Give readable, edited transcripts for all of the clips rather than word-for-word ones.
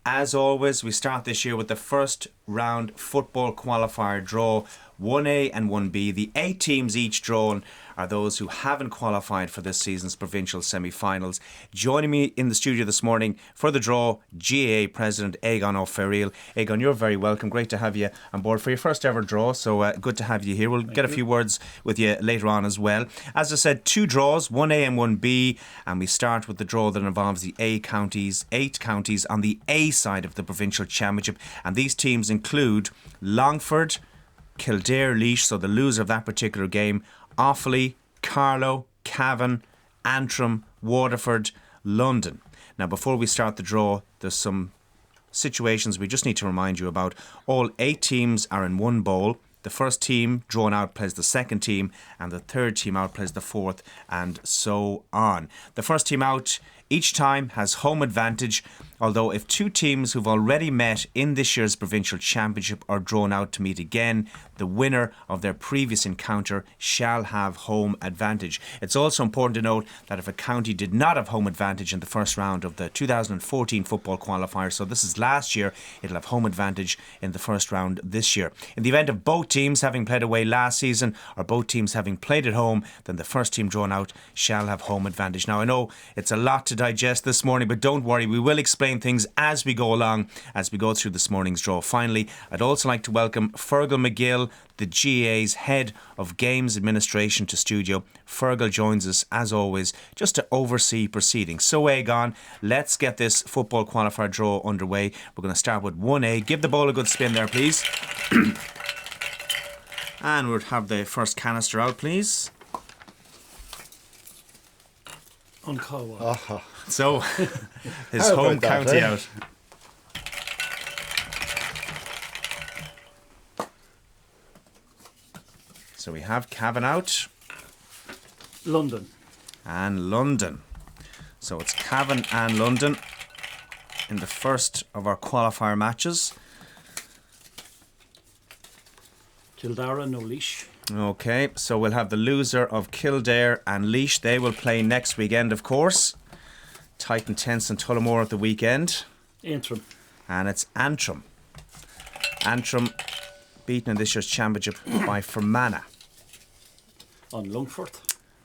As always, we start this year with the first round football qualifier draw. 1A and 1B. The 8 teams each drawn are those who haven't qualified for this season's Provincial Semi-Finals. Joining me in the studio this morning for the draw, GAA President Egon O'Ferrill. Egon, you're very welcome. Great to have you on board for your first ever draw, so good to have you here. We'll get a few words with you later on as well. As I said, 2 draws, 1A and 1B, and we start with the draw that involves the 8 counties on the A side of the Provincial Championship, and these teams include Longford, Kildare, Laois, so the loser of that particular game, Offaly, Carlow, Cavan, Antrim, Waterford, London. Now, before we start the draw, there's some situations we just need to remind you about. All 8 teams are in one bowl. The first team drawn out plays the second team, and the third team out plays the fourth, and so on. The first team out each time has home advantage, although if 2 teams who've already met in this year's Provincial Championship are drawn out to meet again, the winner of their previous encounter shall have home advantage. It's also important to note that if a county did not have home advantage in the first round of the 2014 football qualifier, so this is last year, it'll have home advantage in the first round this year. In the event of both teams having played away last season or both teams having played at home, then the first team drawn out shall have home advantage. Now, I know it's a lot to digest this morning, but don't worry, we will explain things as we go along, as we go through this morning's draw. Finally, I'd also like to welcome Fergal McGill, the GAA's Head of Games Administration, to studio. Fergal joins us, as always, just to oversee proceedings. So, Egon, let's get this football qualifier draw underway. We're going to start with 1A. Give the ball a good spin there, please. And we'll have the first canister out, please. On Kawa. So, his home county out. So we have Cavan out. London. And London. So it's Cavan and London in the first of our qualifier matches. Kildare, no Laois. Okay, so we'll have the loser of Kildare and Laois. They will play next weekend, of course. Titan Tents and Tullamore at the weekend. Antrim. And it's Antrim. Antrim beaten in this year's championship by Fermanagh. On Longford.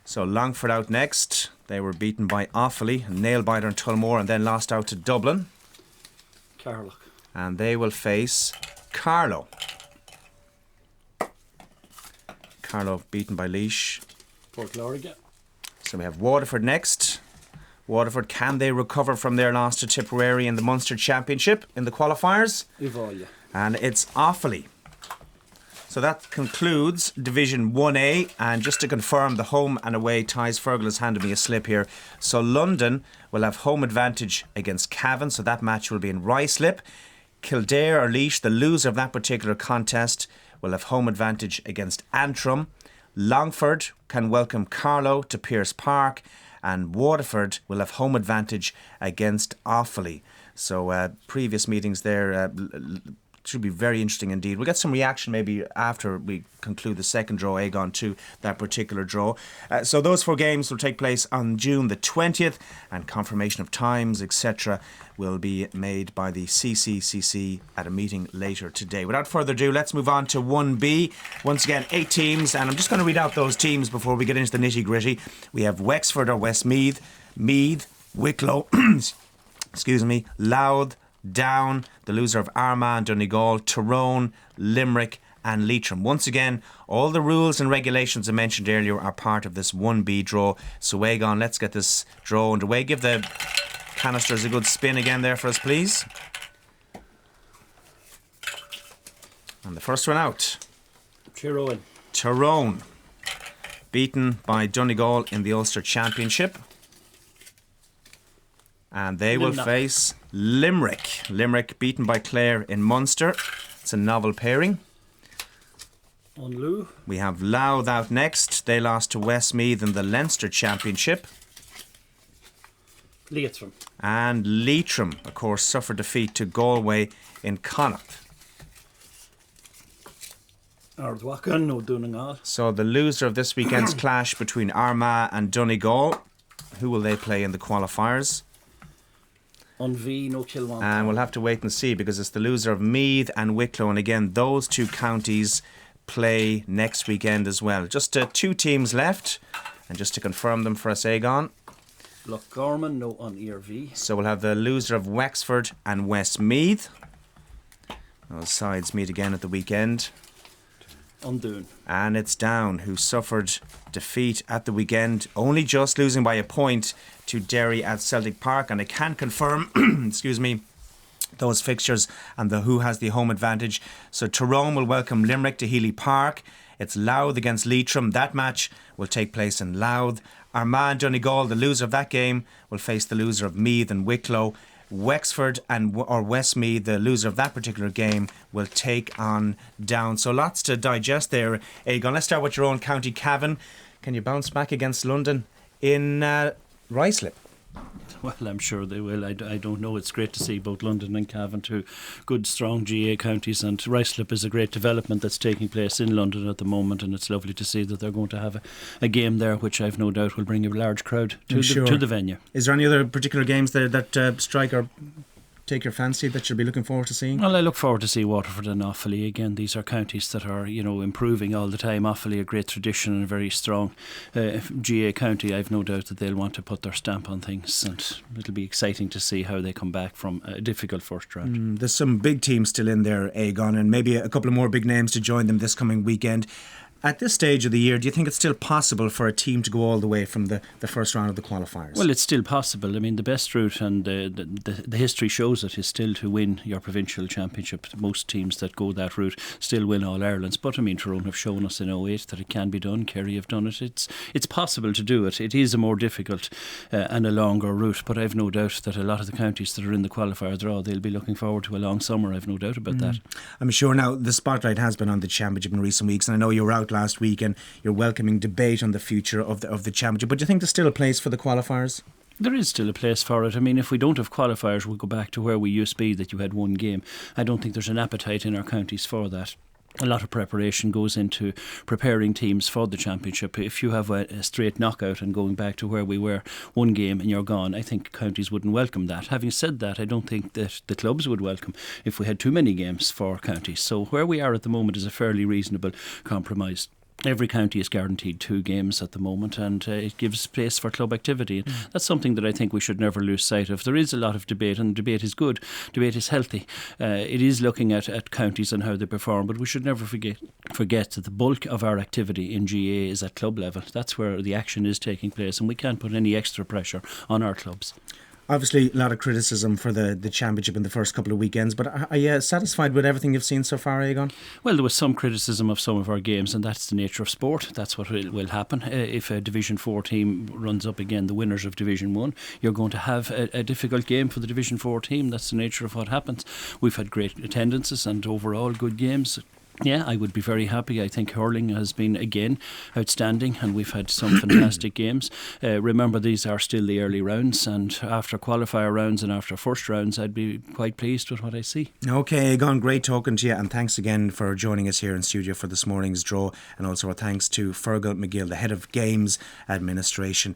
So Longford out next. They were beaten by Offaly, Nailbiter and Tullamore, and then lost out to Dublin. Carlow. And they will face Carlow. Carlow beaten by Laois. Port Lorga. So we have Waterford next. Waterford, can they recover from their loss to Tipperary in the Munster Championship in the qualifiers? Ivalia. And it's Offaly. So that concludes Division 1A, and just to confirm the home and away ties, Fergal has handed me a slip here. So London will have home advantage against Cavan, so that match will be in Ruislip. Kildare or Laois, the loser of that particular contest, will have home advantage against Antrim. Longford can welcome Carlow to Pearse Park, and Waterford will have home advantage against Offaly. So previous meetings there should be very interesting indeed. We'll get some reaction maybe after we conclude the second draw, Egon, to that particular draw. So those 4 games will take place on June the 20th, and confirmation of times, etc., will be made by the CCCC at a meeting later today. Without further ado, let's move on to 1B. Once again, 8 teams, and I'm just going to read out those teams before we get into the nitty-gritty. We have Wexford or Westmeath, Meath, Wicklow, excuse me, Louth, Down, the loser of Armagh and Donegal, Tyrone, Limerick and Leitrim. Once again, all the rules and regulations I mentioned earlier are part of this 1B draw. So Egon, let's get this draw underway. Give the canisters a good spin again there for us, please. And the first one out. Tyrone. Beaten by Donegal in the Ulster Championship. And they will face Limerick. Limerick beaten by Clare in Munster. It's a novel pairing. On Lou. We have Louth out next. They lost to Westmeath in the Leinster Championship. Leitrim. And Leitrim, of course, suffered defeat to Galway in Connacht. Ardwacan, no Donegal. So the loser of this weekend's clash between Armagh and Donegal, who will they play in the qualifiers? On V, no Kilwan. And we'll have to wait and see because it's the loser of Meath and Wicklow. And again, those two counties play next weekend as well. Just 2 teams left. And just to confirm them for us, Aegon. Loch Gorman, no on ERV. So we'll have the loser of Wexford and Westmeath. Those sides meet again at the weekend. On Doon. And it's Down, who suffered defeat at the weekend, only just losing by a point to Derry at Celtic Park. And I can confirm, excuse me, those fixtures and who has the home advantage. So Tyrone will welcome Limerick to Healy Park. It's Louth against Leitrim. That match will take place in Louth. Armagh, Donegal, the loser of that game, will face the loser of Meath and Wicklow. Wexford or Westmeath, the loser of that particular game, will take on Down. So lots to digest there, Aegon. Let's start with your own county, Cavan. Can you bounce back against London in Ruislip? Well, I'm sure they will. I don't know. It's great to see both London and Cavan, two good, strong GAA counties. And Ruislip is a great development that's taking place in London at the moment. And it's lovely to see that they're going to have a game there, which I've no doubt will bring a large crowd to the venue. Is there any other particular games there that strike or take your fancy that you'll be looking forward to seeing? Well, I look forward to see Waterford and Offaly again. These are counties that are, improving all the time. Offaly, a great tradition and a very strong GAA county. I've no doubt that they'll want to put their stamp on things, and it'll be exciting to see how they come back from a difficult first round. There's some big teams still in there, Aegon, and maybe a couple of more big names to join them this coming weekend. At this stage of the year, do you think it's still possible for a team to go all the way from the first round of the qualifiers? Well, it's still possible. I mean, the best route, and the history shows it, is still to win your Provincial Championship. Most teams that go that route still win All-Irelands. But, I mean, Tyrone have shown us in 2008 that it can be done. Kerry have done it. It's possible to do it. It is a more difficult and a longer route, but I've no doubt that a lot of the counties that are in the qualifier draw, they'll be looking forward to a long summer. I've no doubt about that. I'm sure now the spotlight has been on the championship in recent weeks, and I know you were out last week and you're welcoming debate on the future of the championship, but do you think there's still a place for the qualifiers? There is still a place for it. I mean, if we don't have qualifiers, we'll go back to where we used to be, that you had one game. I don't think there's an appetite in our counties for that. A lot of preparation goes into preparing teams for the championship. If you have a straight knockout and going back to where we were, one game and you're gone, I think counties wouldn't welcome that. Having said that, I don't think that the clubs would welcome if we had too many games for counties. So where we are at the moment is a fairly reasonable compromise. Every county is guaranteed 2 games at the moment, and it gives space for club activity. That's something that I think we should never lose sight of. There is a lot of debate, and debate is good. Debate is healthy. It is looking at counties and how they perform, but we should never forget that the bulk of our activity in GAA is at club level. That's where the action is taking place, and we can't put any extra pressure on our clubs. Obviously, a lot of criticism for the championship in the first couple of weekends, but are you satisfied with everything you've seen so far, Aegon? Well, there was some criticism of some of our games, and that's the nature of sport. That's what will happen. If a Division 4 team runs up again, the winners of Division 1, you're going to have a difficult game for the Division 4 team. That's the nature of what happens. We've had great attendances and overall good games. Yeah, I would be very happy. I think hurling has been, again, outstanding, and we've had some fantastic games. Remember, these are still the early rounds, and after qualifier rounds and after first rounds, I'd be quite pleased with what I see. Okay, Egon, great talking to you, and thanks again for joining us here in studio for this morning's draw, and also our thanks to Fergal McGill, the Head of Games Administration.